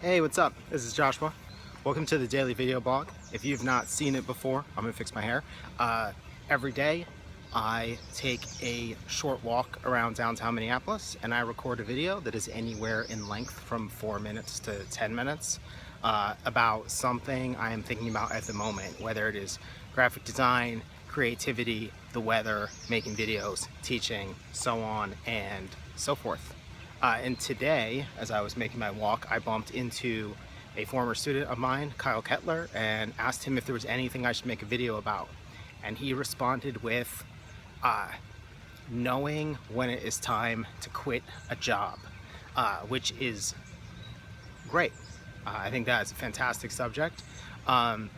Hey, what's up? This is Joshua. Welcome to the daily video blog. If you've not seen it before, I'm gonna fix my hair. Every day I take a short walk around downtown Minneapolis and I record a video that is anywhere in length from 4 minutes to 10 minutes about something I am thinking about at the moment, whether it is graphic design, creativity, the weather, making videos, teaching, so on and so forth. And today, as I was making my walk, I bumped into a former student of mine, Kyle Kettler, and asked him if there was anything I should make a video about. And he responded with knowing when it is time to quit a job, which is great. I think that's a fantastic subject. I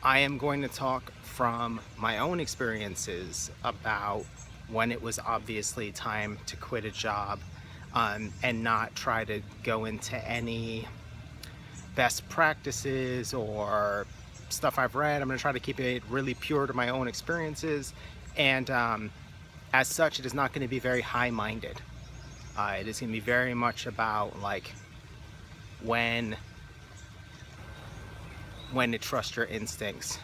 am going to talk from my own experiences about when it was obviously time to quit a job, and not try to go into any best practices or stuff I've read. I'm going to try to keep it really pure to my own experiences, and as such, it is not going to be very high-minded. It is going to be very much about like when to trust your instincts.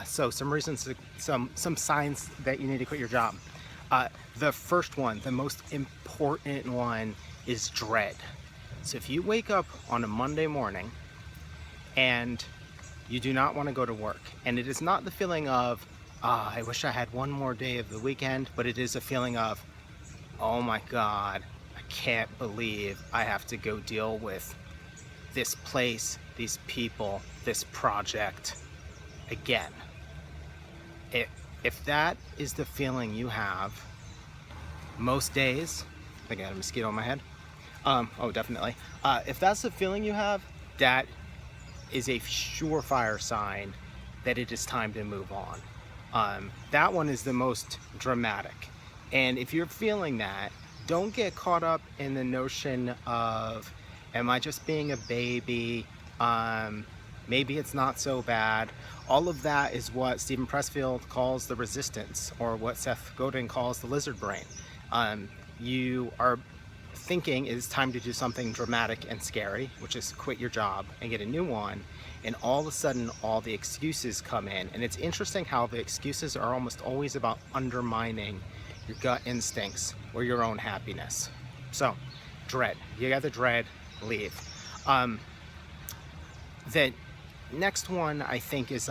So some reasons, some signs that you need to quit your job. The first one, the most important one, is dread. So if you wake up on a Monday morning and you do not want to go to work, and it is not the feeling of, I wish I had one more day of the weekend, but it is a feeling of, oh my God, I can't believe I have to go deal with this place, these people, this project again. If that is the feeling you have most days, I think I had a mosquito on my head. Oh, definitely. If that's the feeling you have, that is a surefire sign that it is time to move on. That one is the most dramatic. And if you're feeling that, don't get caught up in the notion of, am I just being a baby? Maybe it's not so bad. All of that is what Stephen Pressfield calls the resistance, or what Seth Godin calls the lizard brain. You are thinking it's time to do something dramatic and scary, which is quit your job and get a new one, and all of a sudden all the excuses come in. And it's interesting how the excuses are almost always about undermining your gut instincts or your own happiness. So dread, you got the dread, leave. The next one I think is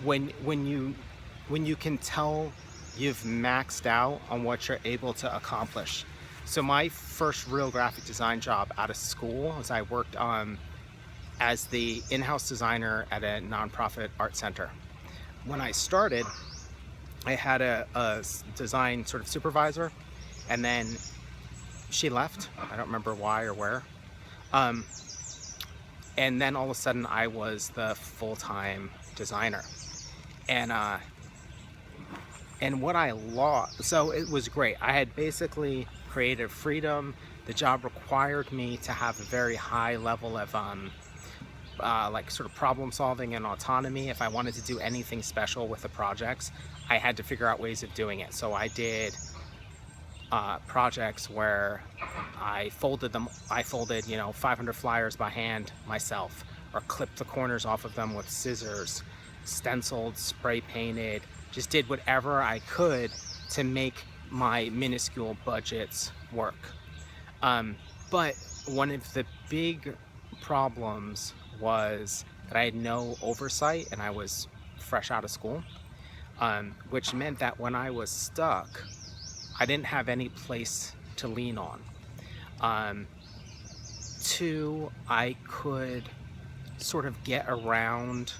when you can tell you've maxed out on what you're able to accomplish. So my first real graphic design job out of school was I worked as the in-house designer at a nonprofit art center. When I started, I had a design sort of supervisor, and then she left. I don't remember why or where. And then all of a sudden I was the full-time designer. And what I lost, so it was great. I had basically creative freedom. The job required me to have a very high level of like sort of problem solving and autonomy. If I wanted to do anything special with the projects, I had to figure out ways of doing it. So I did projects where I folded 500 flyers by hand myself, or clipped the corners off of them with scissors, stenciled, spray painted, just did whatever I could to make my minuscule budgets work. But one of the big problems was that I had no oversight and I was fresh out of school, which meant that when I was stuck, I didn't have any place to lean on. Two, I could sort of get around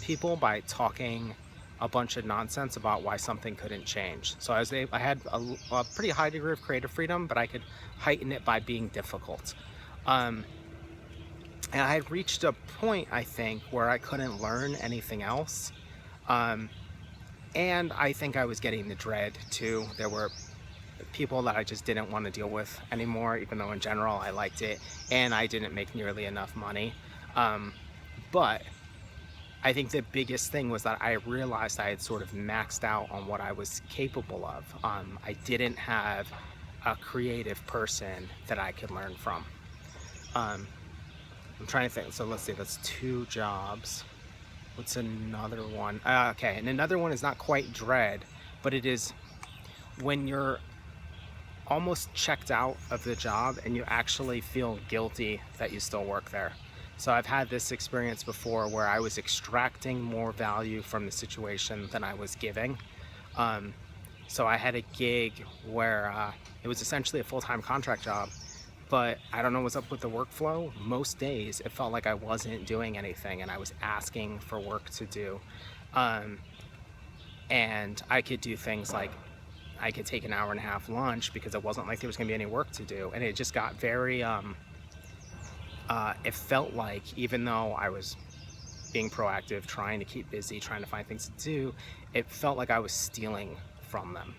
people by talking a bunch of nonsense about why something couldn't change. So I had a pretty high degree of creative freedom, but I could heighten it by being difficult. And I had reached a point, I think, where I couldn't learn anything else. And I think I was getting the dread too. There were people that I just didn't want to deal with anymore, even though in general I liked it, and I didn't make nearly enough money. But I think the biggest thing was that I realized I had sort of maxed out on what I was capable of. I didn't have a creative person that I could learn from. Um, I'm trying to think. So let's see, that's 2 jobs. What's another one? Okay, and another one is not quite dread, but it is when you're almost checked out of the job and you actually feel guilty that you still work there. So I've had this experience before where I was extracting more value from the situation than I was giving. Um, so I had a gig where it was essentially a full-time contract job, but I don't know what's up with the workflow. Most days it felt like I wasn't doing anything and I was asking for work to do. Um, and I could do things like I could take an hour and a half lunch because it wasn't like there was gonna be any work to do. And it just got very, it felt like even though I was being proactive, trying to keep busy, trying to find things to do, it felt like I was stealing from them.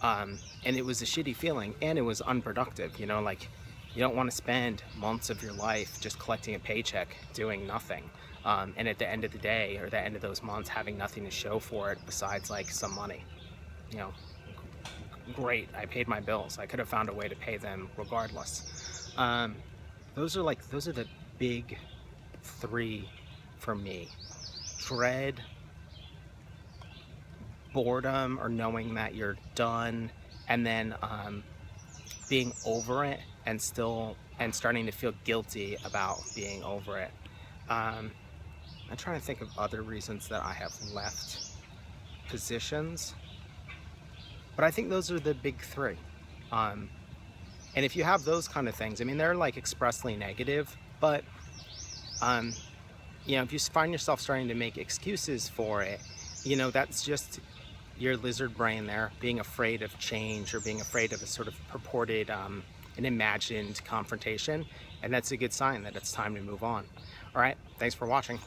And it was a shitty feeling and it was unproductive, you know, like you don't want to spend months of your life just collecting a paycheck doing nothing. And at the end of the day or the end of those months having nothing to show for it besides like some money, you know. Great, I paid my bills. I could have found a way to pay them regardless. Those are the big 3 for me. Dread, boredom or knowing that you're done, and then being over it and starting to feel guilty about being over it. I'm trying to think of other reasons that I have left positions. But I think those are the big 3. And if you have those kind of things, I mean, they're like expressly negative, but, you know, if you find yourself starting to make excuses for it, you know, that's just your lizard brain there being afraid of change or being afraid of a sort of purported, an imagined confrontation. And that's a good sign that it's time to move on. All right, thanks for watching.